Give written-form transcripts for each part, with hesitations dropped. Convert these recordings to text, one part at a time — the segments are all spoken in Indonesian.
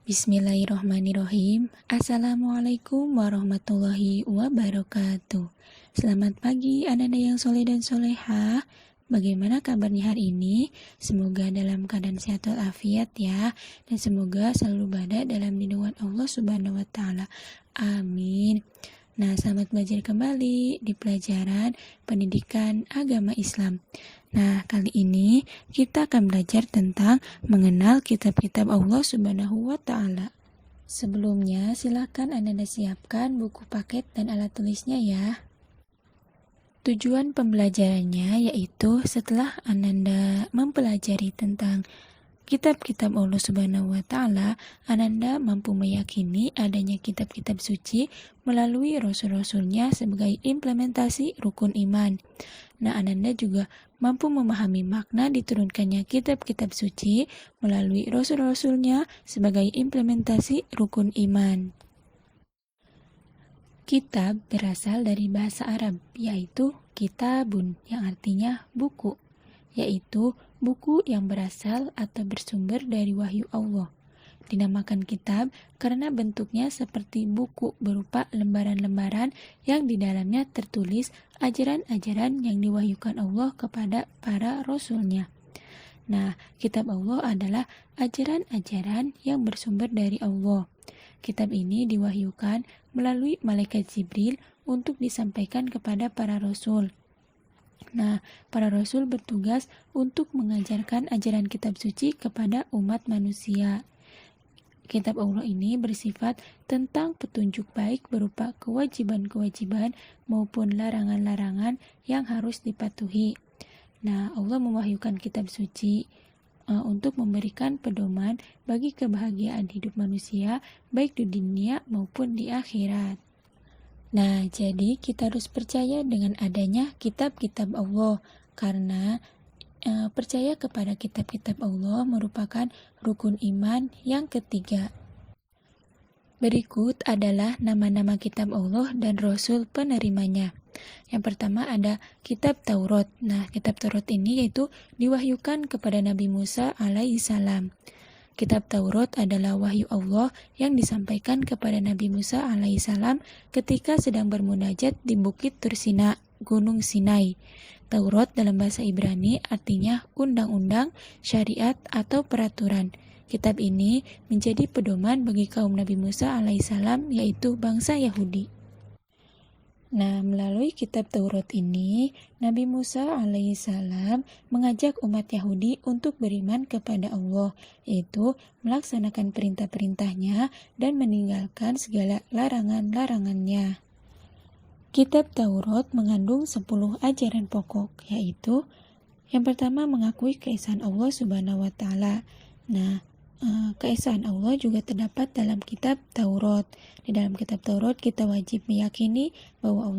Bismillahirrahmanirrahim. Assalamualaikum warahmatullahi wabarakatuh. Selamat pagi anak-anak yang soleh dan solehah. Bagaimana kabarnya hari ini? Semoga dalam keadaan sehat walafiat ya. Dan semoga selalu berada dalam lindungan Allah Subhanahu wa Ta'ala. Amin. Nah, selamat belajar kembali di pelajaran pendidikan agama Islam. Nah, kali ini kita akan belajar tentang mengenal kitab-kitab Allah Subhanahu wa Ta'ala. Sebelumnya, silakan Anda siapkan buku paket dan alat tulisnya ya. Tujuan pembelajarannya yaitu setelah Ananda mempelajari tentang kitab-kitab Allah Subhanahu wa Ta'ala, Ananda mampu meyakini adanya kitab-kitab suci melalui rasul-rasulnya sebagai implementasi rukun iman. Nah, Ananda juga mampu memahami makna diturunkannya kitab-kitab suci melalui rasul-rasulnya sebagai implementasi rukun iman. Kitab berasal dari bahasa Arab, yaitu kitabun, yang artinya buku, yaitu buku yang berasal atau bersumber dari wahyu Allah. Dinamakan kitab karena bentuknya seperti buku berupa lembaran-lembaran yang di dalamnya tertulis ajaran-ajaran yang diwahyukan Allah kepada para rasulnya. Nah, kitab Allah adalah ajaran-ajaran yang bersumber dari Allah. Kitab ini diwahyukan melalui malaikat Jibril untuk disampaikan kepada para rasul. Nah, para rasul bertugas untuk mengajarkan ajaran kitab suci kepada umat manusia. Kitab Allah ini bersifat tentang petunjuk baik berupa kewajiban-kewajiban maupun larangan-larangan yang harus dipatuhi. Nah, Allah mewahyukan kitab suci untuk memberikan pedoman bagi kebahagiaan hidup manusia baik di dunia maupun di akhirat. Nah, jadi kita harus percaya dengan adanya kitab-kitab Allah karena percaya kepada kitab-kitab Allah merupakan rukun iman yang ketiga. Berikut adalah nama-nama kitab Allah dan Rasul penerimanya. Yang pertama ada kitab Taurat. Nah, kitab Taurat ini yaitu diwahyukan kepada Nabi Musa alaihissalam. Kitab Taurat adalah wahyu Allah yang disampaikan kepada Nabi Musa alaihissalam ketika sedang bermunajat di Bukit Tursina, Gunung Sinai. Taurat dalam bahasa Ibrani artinya undang-undang, syariat, atau peraturan. Kitab ini menjadi pedoman bagi kaum Nabi Musa alaihissalam, yaitu bangsa Yahudi. Nah, melalui kitab Taurat ini, Nabi Musa alaihissalam mengajak umat Yahudi untuk beriman kepada Allah, yaitu melaksanakan perintah-perintahnya dan meninggalkan segala larangan-larangannya. Kitab Taurat mengandung 10 ajaran pokok, yaitu yang pertama mengakui keesaan Allah Subhanahu wa Ta'ala. Nah, keesaan Allah juga terdapat dalam kitab Taurat. Di dalam kitab Taurat kita wajib meyakini bahwa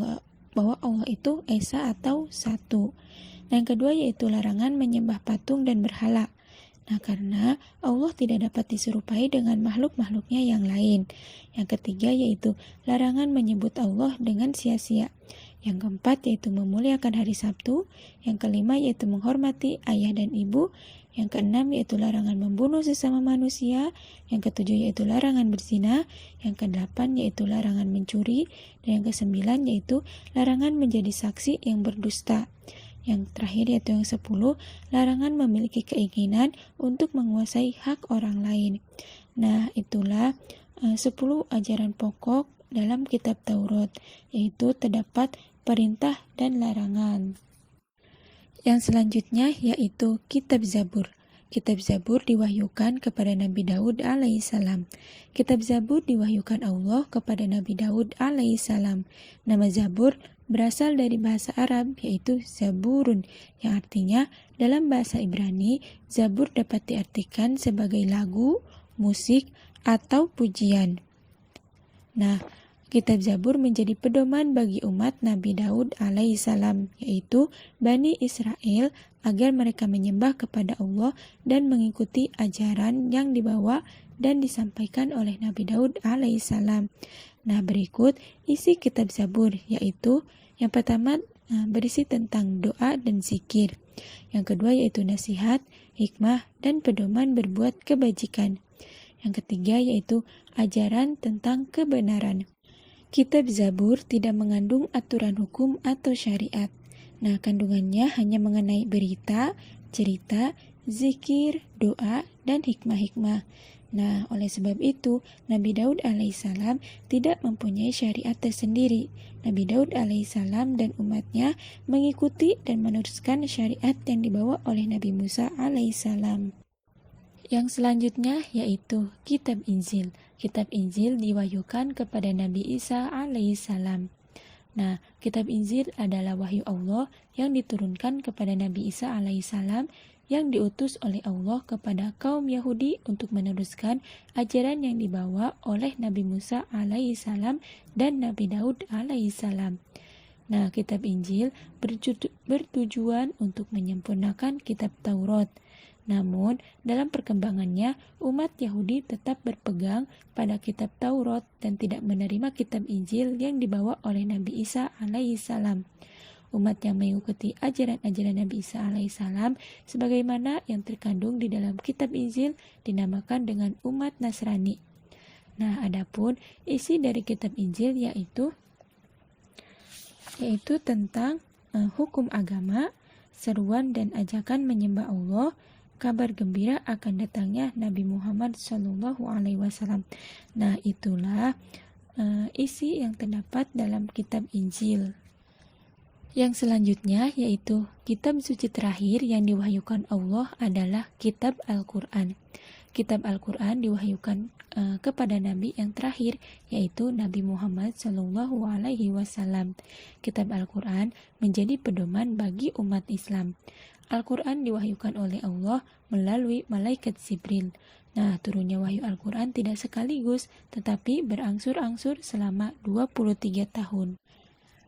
Allah itu esa atau satu. Nah, yang kedua yaitu larangan menyembah patung dan berhala. Nah, karena Allah tidak dapat diserupai dengan makhluk-makhluknya yang lain. Yang ketiga yaitu larangan menyebut Allah dengan sia-sia. Yang keempat yaitu memuliakan hari Sabtu. Yang kelima yaitu menghormati ayah dan ibu. Yang keenam yaitu larangan membunuh sesama manusia. Yang ketujuh yaitu larangan berzina. Yang kedelapan yaitu larangan mencuri. Dan yang kesembilan yaitu larangan menjadi saksi yang berdusta. Yang terakhir yaitu yang 10, larangan memiliki keinginan untuk menguasai hak orang lain. Nah, itulah 10 ajaran pokok dalam kitab Taurat, yaitu terdapat perintah dan larangan. Yang selanjutnya yaitu kitab Zabur. Kitab Zabur diwahyukan kepada Nabi Daud alaihissalam. Kitab Zabur diwahyukan Allah kepada Nabi Daud alaihissalam. Nama Zabur berasal dari bahasa Arab yaitu Zaburun, yang artinya dalam bahasa Ibrani Zabur dapat diartikan sebagai lagu, musik, atau pujian. Nah, kitab Zabur menjadi pedoman bagi umat Nabi Daud alaihissalam, yaitu Bani Israel, agar mereka menyembah kepada Allah dan mengikuti ajaran yang dibawa dan disampaikan oleh Nabi Daud alaihissalam. Nah, berikut isi kitab Zabur, yaitu yang pertama berisi tentang doa dan zikir. Yang kedua yaitu nasihat, hikmah, dan pedoman berbuat kebajikan. Yang ketiga yaitu ajaran tentang kebenaran. Kitab Zabur tidak mengandung aturan hukum atau syariat. Nah, kandungannya hanya mengenai berita, cerita, zikir, doa, dan hikmah-hikmah. Nah, oleh sebab itu, Nabi Daud alaihissalam tidak mempunyai syariat tersendiri. Nabi Daud alaihissalam dan umatnya mengikuti dan meneruskan syariat yang dibawa oleh Nabi Musa alaihissalam. Yang selanjutnya yaitu Kitab Injil. Kitab Injil diwahyukan kepada Nabi Isa alaihissalam. Nah, Kitab Injil adalah wahyu Allah yang diturunkan kepada Nabi Isa alaihissalam yang diutus oleh Allah kepada kaum Yahudi untuk meneruskan ajaran yang dibawa oleh Nabi Musa alaihissalam dan Nabi Daud alaihissalam. Nah, Kitab Injil bertujuan untuk menyempurnakan Kitab Taurat. Namun, dalam perkembangannya, umat Yahudi tetap berpegang pada kitab Taurat dan tidak menerima kitab Injil yang dibawa oleh Nabi Isa alaihissalam. Umat yang mengikuti ajaran-ajaran Nabi Isa alaihissalam sebagaimana yang terkandung di dalam kitab Injil dinamakan dengan umat Nasrani. Nah, adapun isi dari kitab Injil yaitu tentang hukum agama, seruan dan ajakan menyembah Allah, kabar gembira akan datangnya Nabi Muhammad SAW. Nah, itulah isi yang terdapat dalam kitab Injil. Yang selanjutnya yaitu kitab suci terakhir yang diwahyukan Allah adalah kitab Al-Quran. Kitab Al-Quran diwahyukan kepada Nabi yang terakhir yaitu Nabi Muhammad SAW. Kitab Al-Quran menjadi pedoman bagi umat Islam. Al-Quran diwahyukan oleh Allah melalui malaikat Jibril. Nah, turunnya wahyu Al-Quran tidak sekaligus, tetapi berangsur-angsur selama 23 tahun.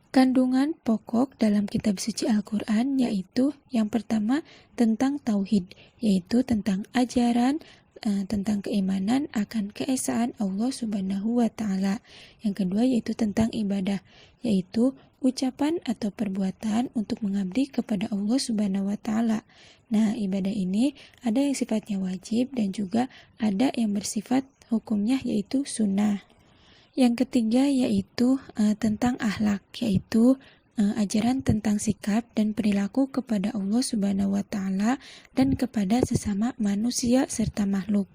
Kandungan pokok dalam kitab suci Al-Quran yaitu yang pertama tentang tauhid, yaitu tentang ajaran, tentang keimanan akan keesaan Allah Subhanahu wa Ta'ala. Yang kedua yaitu tentang ibadah, yaitu ucapan atau perbuatan untuk mengabdi kepada Allah Subhanahu wa Ta'ala. Nah, ibadah ini ada yang sifatnya wajib dan juga ada yang bersifat hukumnya yaitu sunnah. Yang ketiga yaitu tentang akhlak, yaitu ajaran tentang sikap dan perilaku kepada Allah Subhanahu wa Ta'ala dan kepada sesama manusia serta makhluk.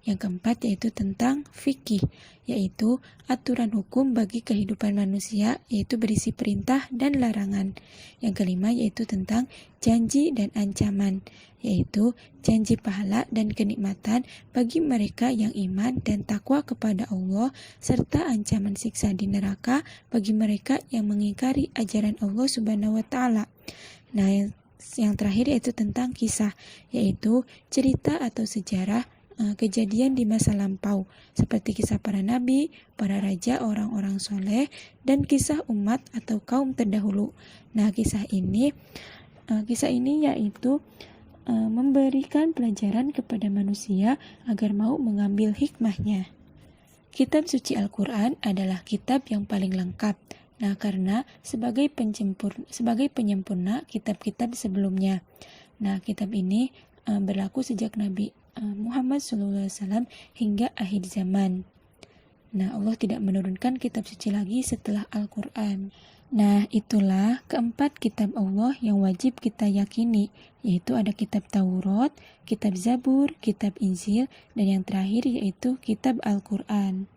Yang keempat yaitu tentang fikih, yaitu aturan hukum bagi kehidupan manusia, yaitu berisi perintah dan larangan. Yang kelima yaitu tentang janji dan ancaman, yaitu janji pahala dan kenikmatan bagi mereka yang iman dan takwa kepada Allah, serta ancaman siksa di neraka bagi mereka yang mengingkari ajaran Allah Subhanahu wa Ta'ala. Nah, yang terakhir yaitu tentang kisah, yaitu cerita atau sejarah kejadian di masa lampau, seperti kisah para nabi, para raja, orang-orang soleh, dan kisah umat atau kaum terdahulu. Nah, kisah ini yaitu memberikan pelajaran kepada manusia agar mau mengambil hikmahnya. Kitab suci Al-Quran adalah kitab yang paling lengkap. Nah, karena sebagai penyempurna kitab-kitab sebelumnya. Nah, kitab ini berlaku sejak Nabi Muhammad SAW hingga akhir zaman. Nah, Allah tidak menurunkan kitab suci lagi setelah Al-Quran. Nah, itulah keempat kitab Allah yang wajib kita yakini, yaitu ada kitab Taurat, kitab Zabur, kitab Injil, dan yang terakhir yaitu kitab Al-Quran.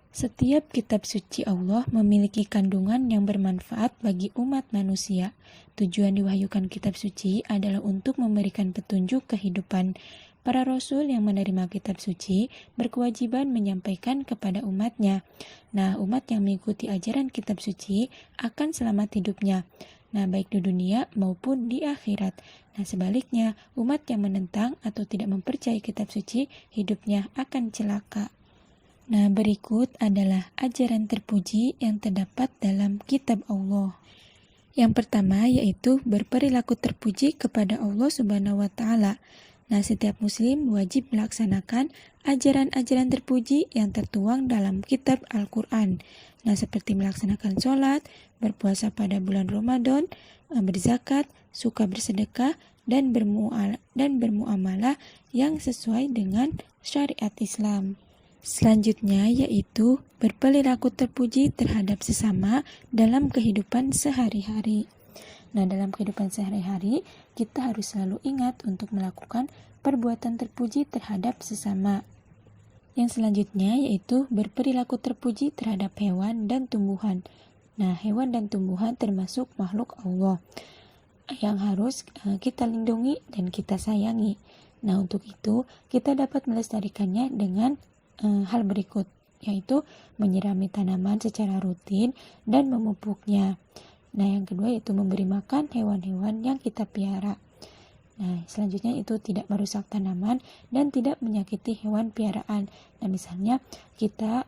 Setiap kitab suci Allah memiliki kandungan yang bermanfaat bagi umat manusia. Tujuan diwahyukan kitab suci adalah untuk memberikan petunjuk kehidupan. Para rasul yang menerima kitab suci berkewajiban menyampaikan kepada umatnya. Nah, umat yang mengikuti ajaran kitab suci akan selamat hidupnya. Nah, baik di dunia maupun di akhirat. Nah, sebaliknya, umat yang menentang atau tidak mempercayai kitab suci, hidupnya akan celaka. Nah, berikut adalah ajaran terpuji yang terdapat dalam kitab Allah. Yang pertama yaitu berperilaku terpuji kepada Allah Subhanahu wa Ta'ala. Nah, setiap muslim wajib melaksanakan ajaran-ajaran terpuji yang tertuang dalam kitab Al-Quran. Nah, seperti melaksanakan sholat, berpuasa pada bulan Ramadan, berzakat, suka bersedekah, dan bermuamalah yang sesuai dengan syariat Islam. Selanjutnya yaitu berperilaku terpuji terhadap sesama dalam kehidupan sehari-hari. Nah, dalam kehidupan sehari-hari kita harus selalu ingat untuk melakukan perbuatan terpuji terhadap sesama. Yang selanjutnya yaitu berperilaku terpuji terhadap hewan dan tumbuhan. Nah, hewan dan tumbuhan termasuk makhluk Allah yang harus kita lindungi dan kita sayangi. Nah, untuk itu kita dapat melestarikannya dengan hal berikut, yaitu menyirami tanaman secara rutin dan memupuknya. Nah, yang kedua yaitu memberi makan hewan-hewan yang kita piara. Nah, selanjutnya itu tidak merusak tanaman dan tidak menyakiti hewan piaraan. Nah, misalnya kita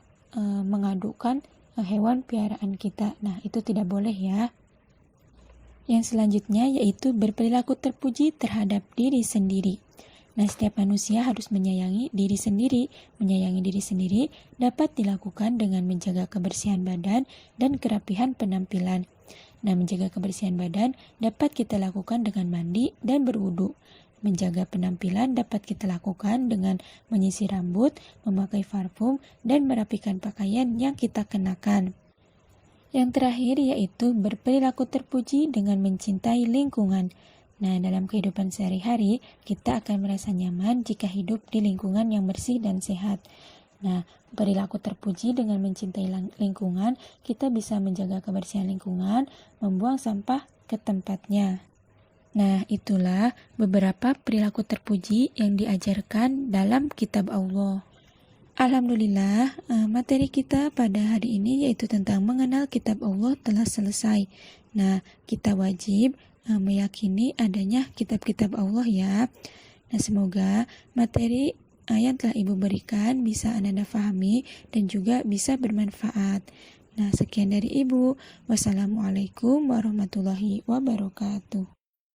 mengadukan hewan piaraan kita. Nah, itu tidak boleh ya. Yang selanjutnya yaitu berperilaku terpuji terhadap diri sendiri. Nah, setiap manusia harus menyayangi diri sendiri. Menyayangi diri sendiri dapat dilakukan dengan menjaga kebersihan badan dan kerapihan penampilan. Nah, menjaga kebersihan badan dapat kita lakukan dengan mandi dan berwudu. Menjaga penampilan dapat kita lakukan dengan menyisir rambut, memakai parfum, dan merapikan pakaian yang kita kenakan. Yang terakhir yaitu berperilaku terpuji dengan mencintai lingkungan. Nah, dalam kehidupan sehari-hari, kita akan merasa nyaman jika hidup di lingkungan yang bersih dan sehat. Nah, perilaku terpuji dengan mencintai lingkungan, kita bisa menjaga kebersihan lingkungan, membuang sampah ke tempatnya. Nah, itulah beberapa perilaku terpuji yang diajarkan dalam kitab Allah. Alhamdulillah, materi kita pada hari ini yaitu tentang mengenal kitab Allah telah selesai. Nah, kita wajib meyakini adanya kitab-kitab Allah ya. Nah, semoga materi yang telah Ibu berikan bisa Anda pahami dan juga bisa bermanfaat. Nah, sekian dari Ibu. Wassalamualaikum warahmatullahi wabarakatuh.